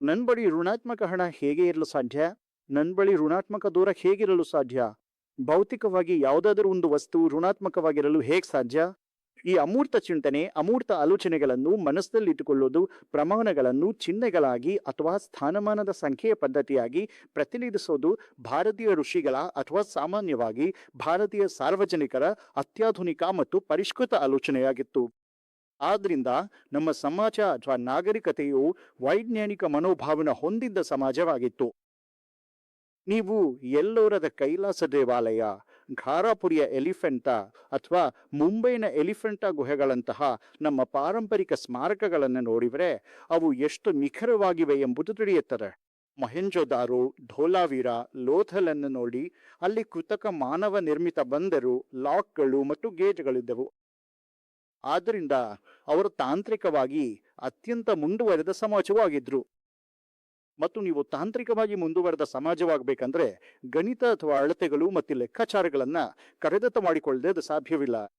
ನನ್ನ ಬಳಿ ಋಣಾತ್ಮಕ ಹಣ ಹೇಗೆ ಇರಲು ಸಾಧ್ಯ? ನನ್ನ ಬಳಿ ಋಣಾತ್ಮಕ ದೂರ ಹೇಗಿರಲು ಸಾಧ್ಯ? ಭೌತಿಕವಾಗಿ ಯಾವುದಾದರೂ ಒಂದು ವಸ್ತು ಋಣಾತ್ಮಕವಾಗಿರಲು ಹೇಗೆ ಸಾಧ್ಯ? ಈ ಅಮೂರ್ತ ಚಿಂತನೆ, ಅಮೂರ್ತ ಆಲೋಚನೆಗಳನ್ನು ಮನಸ್ಸಲ್ಲಿಟ್ಟುಕೊಳ್ಳುವುದು, ಪ್ರಮಾಣಗಳನ್ನು ಚಿಹ್ನೆಗಳಾಗಿ ಅಥವಾ ಸ್ಥಾನಮಾನದ ಸಂಖ್ಯೆಯ ಪದ್ಧತಿಯಾಗಿ ಪ್ರತಿನಿಧಿಸೋದು ಭಾರತೀಯ ಋಷಿಗಳ ಅಥವಾ ಸಾಮಾನ್ಯವಾಗಿ ಭಾರತೀಯ ಸಾರ್ವಜನಿಕರ ಅತ್ಯಾಧುನಿಕ ಮತ್ತು ಪರಿಷ್ಕೃತ ಆಲೋಚನೆಯಾಗಿತ್ತು. ಆದ್ರಿಂದ ನಮ್ಮ ಸಮಾಜ ಅಥವಾ ನಾಗರಿಕತೆಯು ವೈಜ್ಞಾನಿಕ ಮನೋಭಾವನ ಹೊಂದಿದ್ದ ಸಮಾಜವಾಗಿತ್ತು. ನೀವು ಎಲ್ಲೋರದ ಕೈಲಾಸ ದೇವಾಲಯ, ಘಾರಾಪುರಿಯ ಎಲಿಫೆಂಟಾ ಅಥವಾ ಮುಂಬೈನ ಎಲಿಫೆಂಟಾ ಗುಹೆಗಳಂತಹ ನಮ್ಮ ಪಾರಂಪರಿಕ ಸ್ಮಾರಕಗಳನ್ನು ನೋಡಿದರೆ ಅವು ಎಷ್ಟು ನಿಖರವಾಗಿವೆ ಎಂಬುದು ತಿಳಿಯುತ್ತದೆ. ಮೊಹೆಂಜೊದಾರೋ, ಧೋಲಾವೀರ, ಲೋಥಲನ್ನು ನೋಡಿ. ಅಲ್ಲಿ ಕೃತಕ ಮಾನವ ನಿರ್ಮಿತ ಬಂದರು, ಲಾಕ್ಗಳು ಮತ್ತು ಗೇಟ್ಗಳಿದ್ದವು. ಆದ್ದರಿಂದ ಅವರು ತಾಂತ್ರಿಕವಾಗಿ ಅತ್ಯಂತ ಮುಂದುವರೆದ ಸಮಾಜವಾಗಿದ್ರು. ಮತ್ತು ನೀವು ತಾಂತ್ರಿಕವಾಗಿ ಮುಂದುವರೆದ ಸಮಾಜವಾಗಬೇಕಂದ್ರೆ ಗಣಿತ ಅಥವಾ ಅಳತೆಗಳು ಮತ್ತು ಲೆಕ್ಕಾಚಾರಗಳನ್ನ ಕರಗತ ಮಾಡಿಕೊಳ್ಳದೆ ಅದು ಸಾಧ್ಯವಿಲ್ಲ.